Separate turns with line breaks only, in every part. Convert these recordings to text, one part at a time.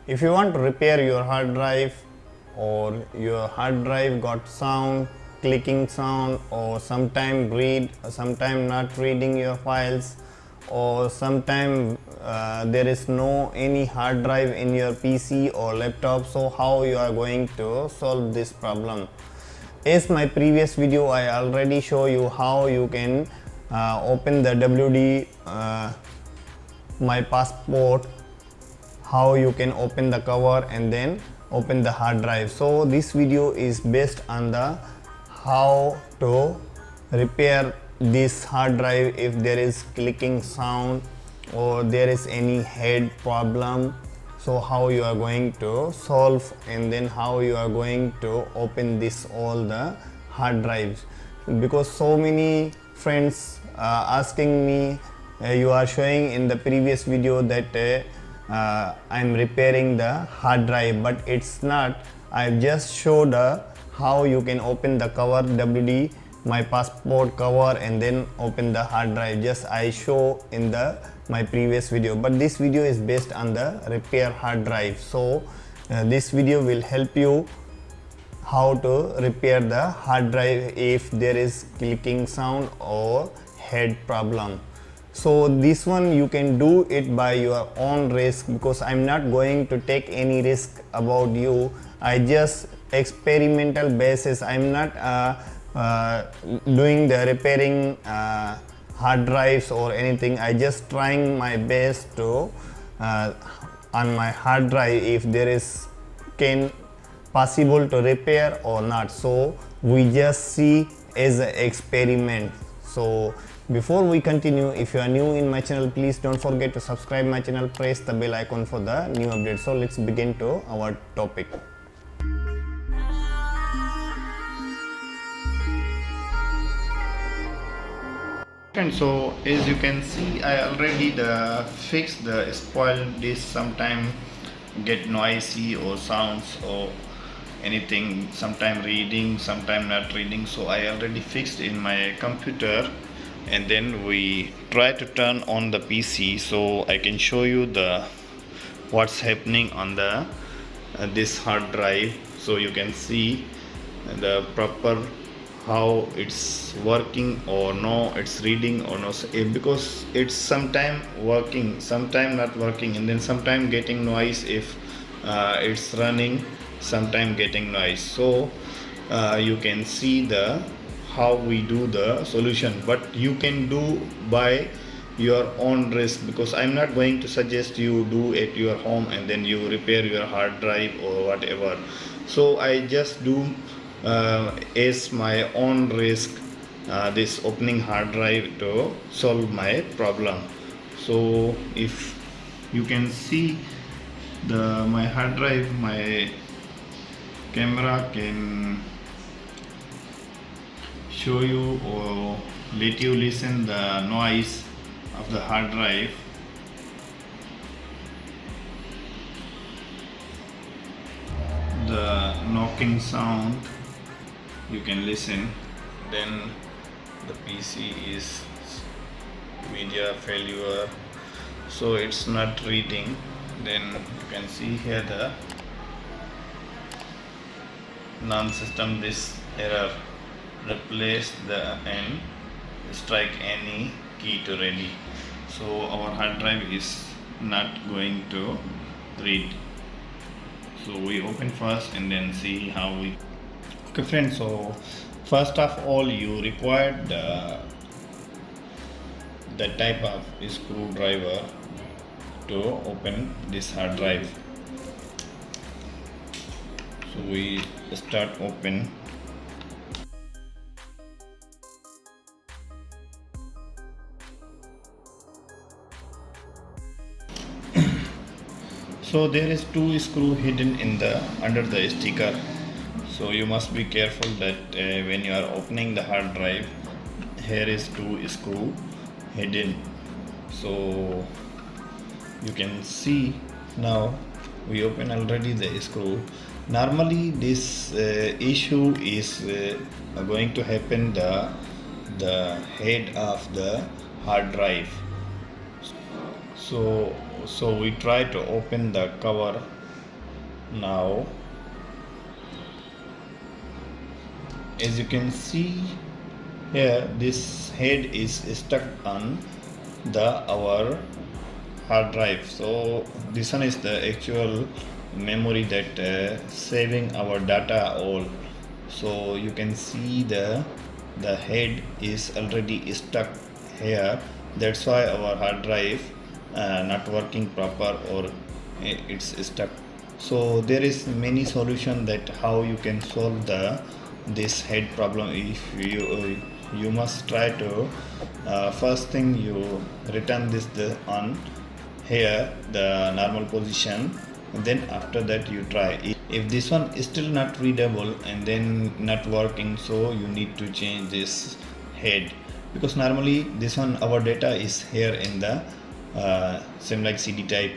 If you want to repair your hard drive, or your hard drive got sound, clicking sound, or sometime read, sometime not reading your files, or sometime there is no any hard drive in your PC or laptop, so how you are going to solve this problem? As my previous video, I already show you how you can open the WD my passport, how you can open the cover and then open the hard drive. So this video is based on the how to repair this hard drive if there is clicking sound or there is any head problem. So how you are going to solve, and then how you are going to open this all the hard drives, because so many friends asking me, you are showing in the previous video that I'm repairing the hard drive, but it's not. I just showed how you can open the cover, WD my passport cover, and then open the hard drive. Just I show in the my previous video, but this video is based on the repair hard drive. So this video will help you how to repair the hard drive if there is clicking sound or head problem. So this one you can do it by your own risk, because I'm not going to take any risk about you. I just experimental basis. I'm not doing the repairing hard drives or anything. I just trying my best to on my hard drive if there is can possible to repair or not. So we just see as an experiment. So before we continue, if you are new in my channel, please don't forget to subscribe my channel, press the bell icon for the new updates. So let's begin to our topic. And so as you can see, I already fixed the spoiled disk. Sometime get noisy or sounds or anything, sometime reading, sometime not reading. So I already fixed in my computer, and then we try to turn on the PC so I can show you the what's happening on the this hard drive, so you can see the proper how it's working or no, it's reading or no, because it's sometime working, sometime not working, and then sometime getting noise if it's running, sometime getting noise. So you can see the how we do the solution, but you can do by your own risk, because I'm not going to suggest you do at your home and then you repair your hard drive or whatever. So I just do as my own risk this opening hard drive to solve my problem. So if you can see my hard drive, my camera can show you or let you listen the noise of the hard drive. The knocking sound you can listen. Then the PC is media failure, so it's not reading. Then you can see here the non-system disk error, replace the and strike any key to ready. So our hard drive is not going to read. So we open first and then see how we. Okay friends, so first of all you require the type of screwdriver to open this hard drive. So we start open. So there is two screw hidden in the under the sticker. So you must be careful that when you are opening the hard drive, here is two screw hidden. So you can see now we open already the screw. Normally this issue is going to happen the head of the hard drive. So we try to open the cover
Now, as you can see here, this head is stuck on our hard drive. So this one is the actual memory that saving our data all. So you can see the head is already stuck here. That's why our hard drive not working proper, or it's stuck. So there is many solution that how you can solve this head problem. If you must try to first thing you return this on here the normal position, and then after that you try. If this one is still not readable and then not working, so you need to change this head, because normally this one our data is here in the same like CD type,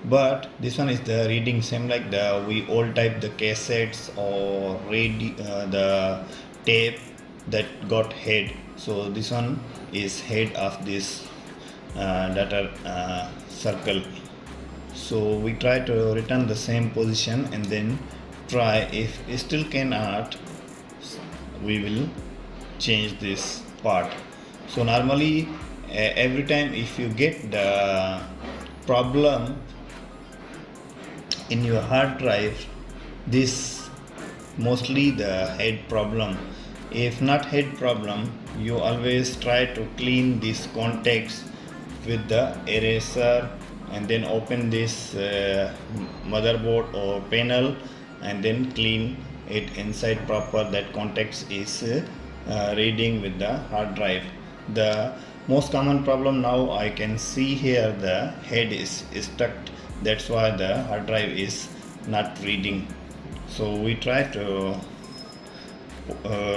but this one is the reading same like we all type the cassettes or the tape that got head. So this one is head of this data circle. So we try to return the same position and then try. If it still cannot, we will change this part. So normally every time if you get the problem in your hard drive, this mostly the head problem. If not head problem, you always try to clean these contacts with the eraser, and then open this motherboard or panel and then clean it inside proper. That contacts is reading with the hard drive. The most common problem now I can see here, the head is stuck. That's why the hard drive is not reading. So we try to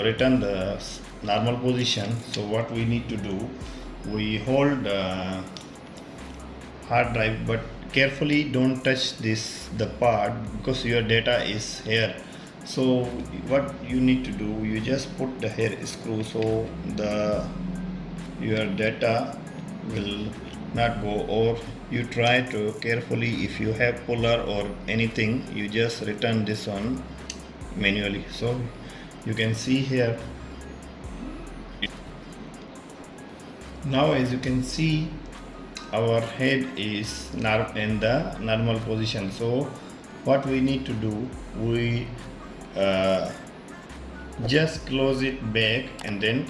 return the normal position. So what we need to do, we hold hard drive, but carefully don't touch the part, because your data is here. So what you need to do, you just put the hair screw, so your data will not go. Or you try to carefully, if you have puller or anything, you just return this one manually. So you can see here. Now as you can see, our head is in the normal position. So what we need to do, we just close it back and then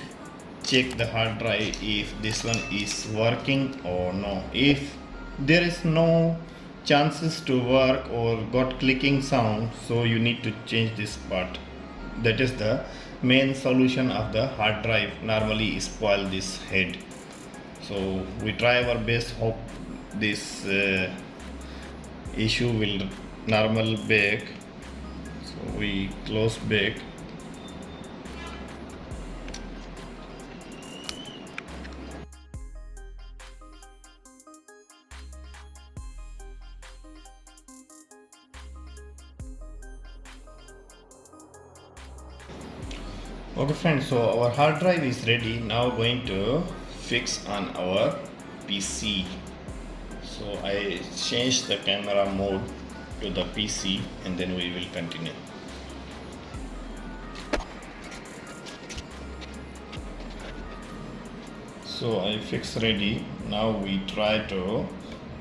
check the hard drive if this one is working or no. If there is no chances to work or got clicking sound, so you need to change this part. That is the main solution of the hard drive. Normally spoil this head. So we try our best, hope this issue will normal back. So we close back. Okay friends, so our hard drive is ready. Now going to fix on our PC. So I changed the camera mode to the PC, and then we will continue. So I fix ready. Now we try to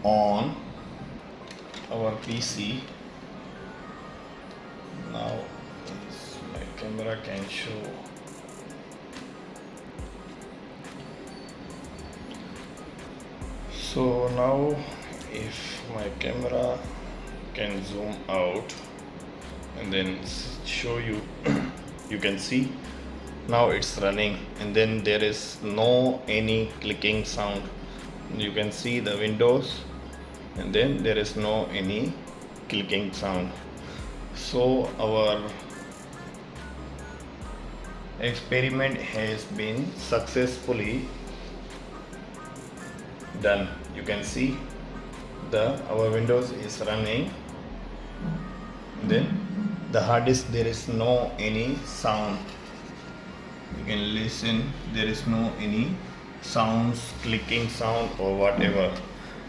on our PC. Now my camera can show. So now if my camera can zoom out and then show you, you can see now it's running, and then there is no any clicking sound. You can see the windows, and then there is no any clicking sound. So our experiment has been successfully done. You can see our windows is running, then the hard disk there is no any sound. You can listen, there is no any sounds, clicking sound or whatever.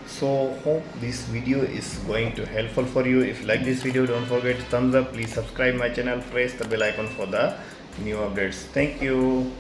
So hope this video is going to helpful for you. If you like this video, don't forget to thumbs up. Please subscribe my channel, press the bell icon for the new updates. Thank you.